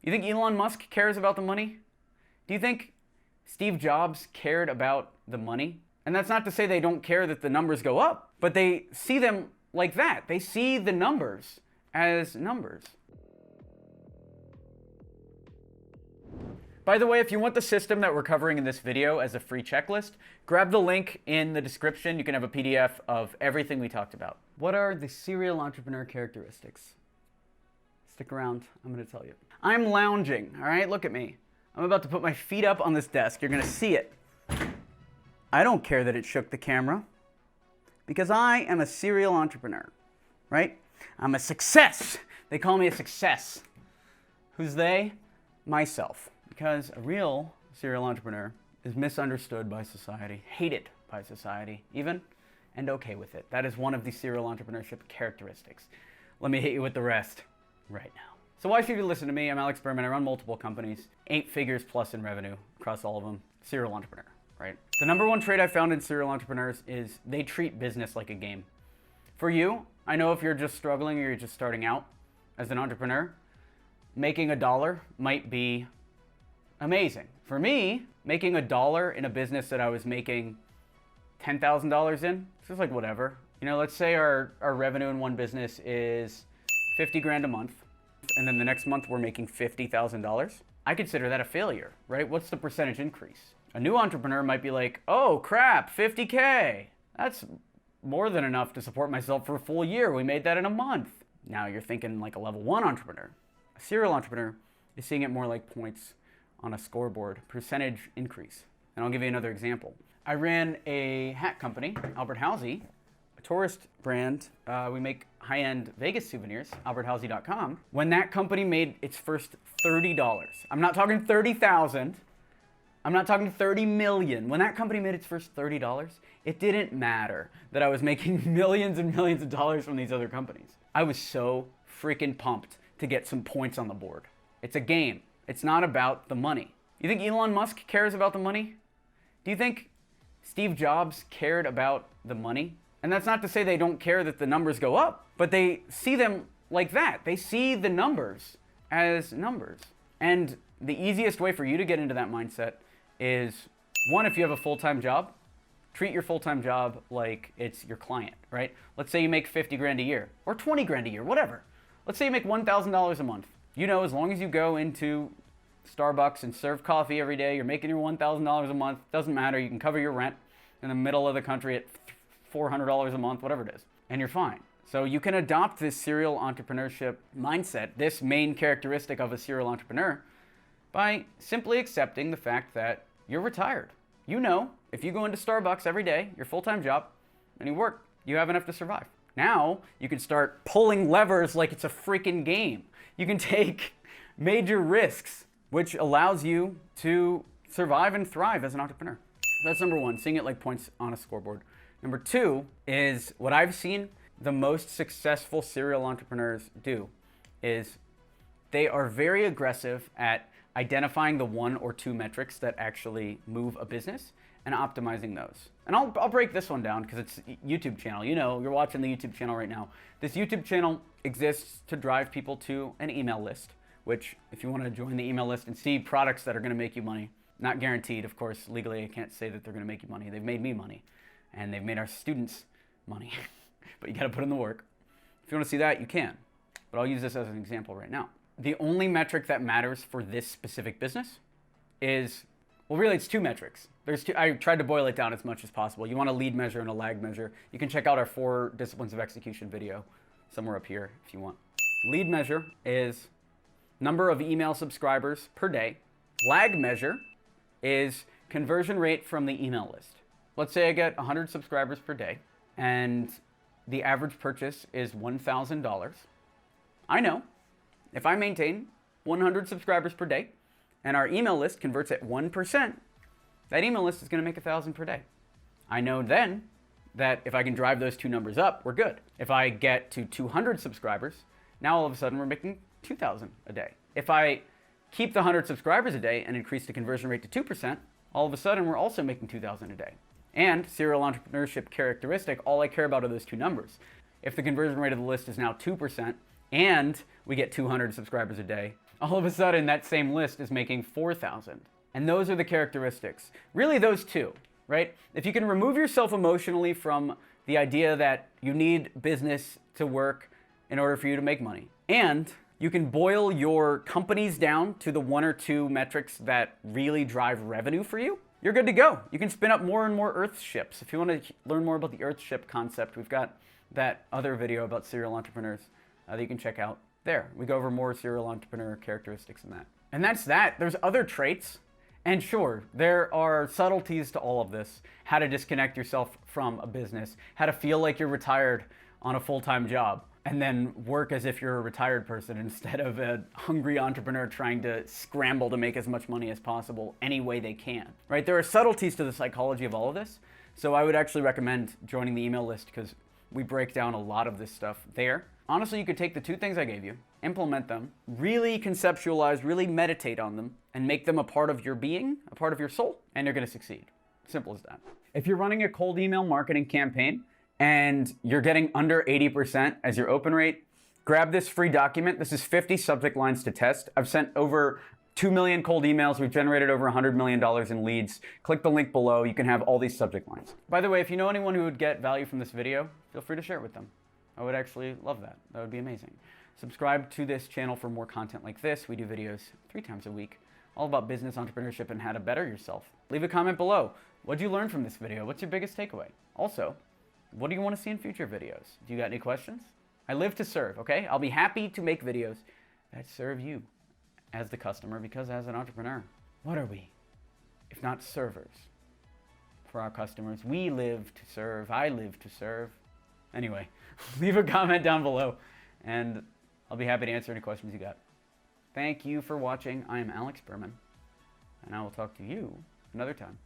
You think Elon Musk cares about the money? Do you think Steve Jobs cared about the money? And that's not to say they don't care that the numbers go up, but they see them like that. They see the numbers as numbers. By the way, if you want the system that we're covering in this video as a free checklist, grab the link in the description. You can have a PDF of everything we talked about. What are the serial entrepreneur characteristics? Stick around, I'm gonna tell you. I'm lounging, all right? Look at me. I'm about to put my feet up on this desk. You're gonna see it. I don't care that it shook the camera because I am a serial entrepreneur, right? I'm a success. They call me a success. Who's they? Myself. Because a real serial entrepreneur is misunderstood by society, hated by society, even, and okay with it. That is one of the serial entrepreneurship characteristics. Let me hit you with the rest right now. So why should you listen to me? I'm Alex Berman. I run multiple companies, 8 figures plus in revenue across all of them. Serial entrepreneur, right? The number one trait I've found in serial entrepreneurs is they treat business like a game. For you, I know if you're just struggling or you're just starting out as an entrepreneur, making $1 might be amazing. For me, making $1 in a business that I was making $10,000 in, it's just like whatever. You know, let's say our revenue in one business is 50 grand a month, and then the next month we're making $50,000. I consider that a failure, right? What's the percentage increase? A new entrepreneur might be like, oh crap, 50K. That's more than enough to support myself for a full year. We made that in a month. Now you're thinking like a level 1 entrepreneur. A serial entrepreneur is seeing it more like points on a scoreboard, percentage increase. And I'll give you another example. I ran a hat company, Albert Halsey, a tourist brand. We make high-end Vegas souvenirs, alberthalsey.com. When that company made its first $30, I'm not talking 30,000, I'm not talking 30 million. When that company made its first $30, it didn't matter that I was making millions and millions of dollars from these other companies. I was so freaking pumped to get some points on the board. It's a game. It's not about the money. You think Elon Musk cares about the money? Do you think Steve Jobs cared about the money? And that's not to say they don't care that the numbers go up, but they see them like that. They see the numbers as numbers. And the easiest way for you to get into that mindset is, one, if you have a full-time job, treat your full-time job like it's your client, right? Let's say you make 50 grand a year or 20 grand a year, whatever. Let's say you make $1,000 a month. You know, as long as you go into Starbucks and serve coffee every day, you're making your $1,000 a month. Doesn't matter. You can cover your rent in the middle of the country at $400 a month, whatever it is, and you're fine. So you can adopt this serial entrepreneurship mindset, this main characteristic of a serial entrepreneur, by simply accepting the fact that you're retired. You know, if you go into Starbucks every day, your full-time job, and you work, you have enough to survive. Now, you can start pulling levers like it's a freaking game. You can take major risks, which allows you to survive and thrive as an entrepreneur. That's number one, seeing it like points on a scoreboard. Number two is what I've seen the most successful serial entrepreneurs do is they are very aggressive at identifying the 1 or 2 metrics that actually move a business and optimizing those. And I'll break this one down because it's a YouTube channel. You know, you're watching the YouTube channel right now. This YouTube channel exists to drive people to an email list, which if you want to join the email list and see products that are going to make you money, not guaranteed, of course, legally I can't say that they're going to make you money. They've made me money and they've made our students money, but you got to put in the work. If you want to see that, you can, but I'll use this as an example right now. The only metric that matters for this specific business is, well, really it's 2 metrics. There's 2. I tried to boil it down as much as possible. You want a lead measure and a lag measure. You can check out our 4 disciplines of execution video somewhere up here if you want. Lead measure is number of email subscribers per day. Lag measure is conversion rate from the email list. Let's say I get 100 subscribers per day and the average purchase is $1,000. I know if I maintain 100 subscribers per day and our email list converts at 1%, that email list is going to make $1,000 per day. I know then that if I can drive those 2 numbers up, we're good. If I get to 200 subscribers, now all of a sudden we're making $2,000 a day. If I keep the 100 subscribers a day and increase the conversion rate to 2%, all of a sudden we're also making $2,000 a day. And serial entrepreneurship characteristic, all I care about are those 2 numbers. If the conversion rate of the list is now 2% and we get 200 subscribers a day, all of a sudden that same list is making 4,000. And those are the characteristics. Really those two, right? If you can remove yourself emotionally from the idea that you need business to work in order for you to make money, and you can boil your companies down to the 1 or 2 metrics that really drive revenue for you, you're good to go. You can spin up more and more Earth ships. If you want to learn more about the Earth ship concept, we've got that other video about serial entrepreneurs that you can check out there. We go over more serial entrepreneur characteristics in that. And that's that. There's other traits. And sure, there are subtleties to all of this. How to disconnect yourself from a business, how to feel like you're retired on a full-time job, and then work as if you're a retired person instead of a hungry entrepreneur trying to scramble to make as much money as possible any way they can, right? There are subtleties to the psychology of all of this. So I would actually recommend joining the email list because we break down a lot of this stuff there. Honestly, you could take the 2 things I gave you, implement them, really conceptualize, really meditate on them, and make them a part of your being, a part of your soul, and you're gonna succeed. Simple as that. If you're running a cold email marketing campaign and you're getting under 80% as your open rate, grab this free document. This is 50 subject lines to test. I've sent over 2 million cold emails. We've generated over $100 million in leads. Click the link below. You can have all these subject lines. By the way, if you know anyone who would get value from this video, feel free to share it with them. I would actually love that. That would be amazing. Subscribe to this channel for more content like this. We do videos 3 times a week, all about business, entrepreneurship, and how to better yourself. Leave a comment below. What'd you learn from this video? What's your biggest takeaway? Also, what do you want to see in future videos? Do you got any questions? I live to serve, okay? I'll be happy to make videos that serve you as the customer, because as an entrepreneur, what are we if not servers for our customers? We live to serve. I live to serve. Anyway, leave a comment down below and I'll be happy to answer any questions you got. Thank you for watching. I am Alex Berman, and I will talk to you another time.